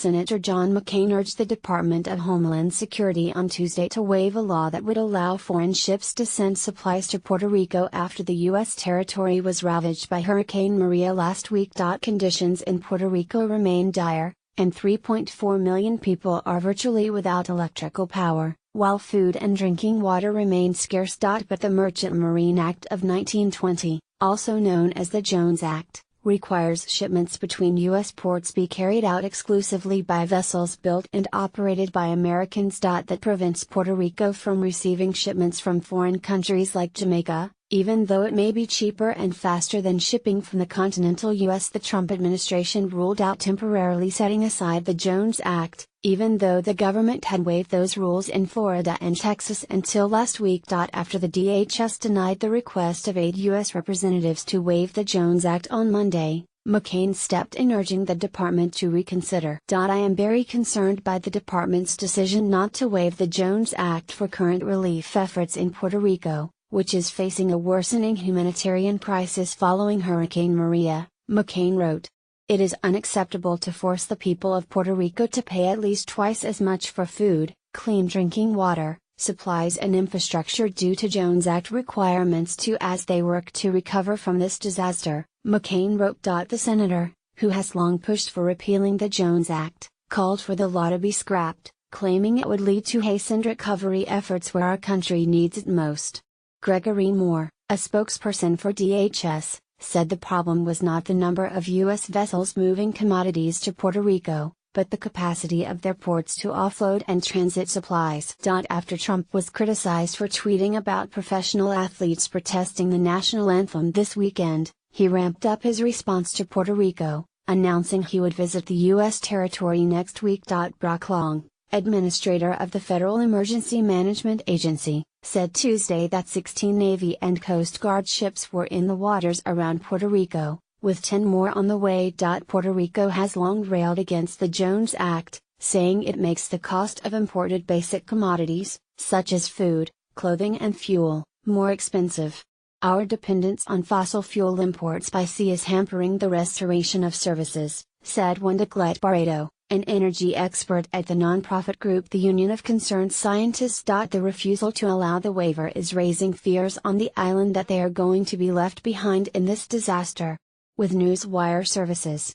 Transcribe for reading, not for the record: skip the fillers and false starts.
Senator John McCain urged the Department of Homeland Security on Tuesday to waive a law that would allow foreign ships to send supplies to Puerto Rico after the U.S. territory was ravaged by Hurricane Maria last week. Conditions in Puerto Rico remain dire, and 3.4 million people are virtually without electrical power, while food and drinking water remain scarce. But the Merchant Marine Act of 1920, also known as the Jones Act, requires shipments between U.S. ports be carried out exclusively by vessels built and operated by Americans. That prevents Puerto Rico from receiving shipments from foreign countries like Jamaica, even though it may be cheaper and faster than shipping from the continental U.S. The Trump administration ruled out temporarily setting aside the Jones Act, even though the government had waived those rules in Florida and Texas until last week. After the DHS denied the request of 8 U.S. representatives to waive the Jones Act on Monday, McCain stepped in urging the department to reconsider. I am very concerned by the department's decision not to waive the Jones Act for current relief efforts in Puerto Rico, which is facing a worsening humanitarian crisis following Hurricane Maria, McCain wrote. It is unacceptable to force the people of Puerto Rico to pay at least twice as much for food, clean drinking water, supplies and infrastructure due to Jones Act requirements as they work to recover from this disaster, McCain wrote. The senator, who has long pushed for repealing the Jones Act, called for the law to be scrapped, claiming it would lead to hastened recovery efforts where our country needs it most. Gregory Moore, a spokesperson for DHS, said the problem was not the number of U.S. vessels moving commodities to Puerto Rico, but the capacity of their ports to offload and transit supplies. After Trump was criticized for tweeting about professional athletes protesting the national anthem this weekend, he ramped up his response to Puerto Rico, announcing he would visit the U.S. territory next week. Brock Long, administrator of the Federal Emergency Management Agency, said Tuesday that 16 Navy and Coast Guard ships were in the waters around Puerto Rico, with 10 more on the way. Puerto Rico has long railed against the Jones Act, saying it makes the cost of imported basic commodities, such as food, clothing and fuel, more expensive. Our dependence on fossil fuel imports by sea is hampering the restoration of services, said Wanda Barreto, an energy expert at the nonprofit group the Union of Concerned Scientists. The refusal to allow the waiver is raising fears on the island that they are going to be left behind in this disaster. With Newswire Services,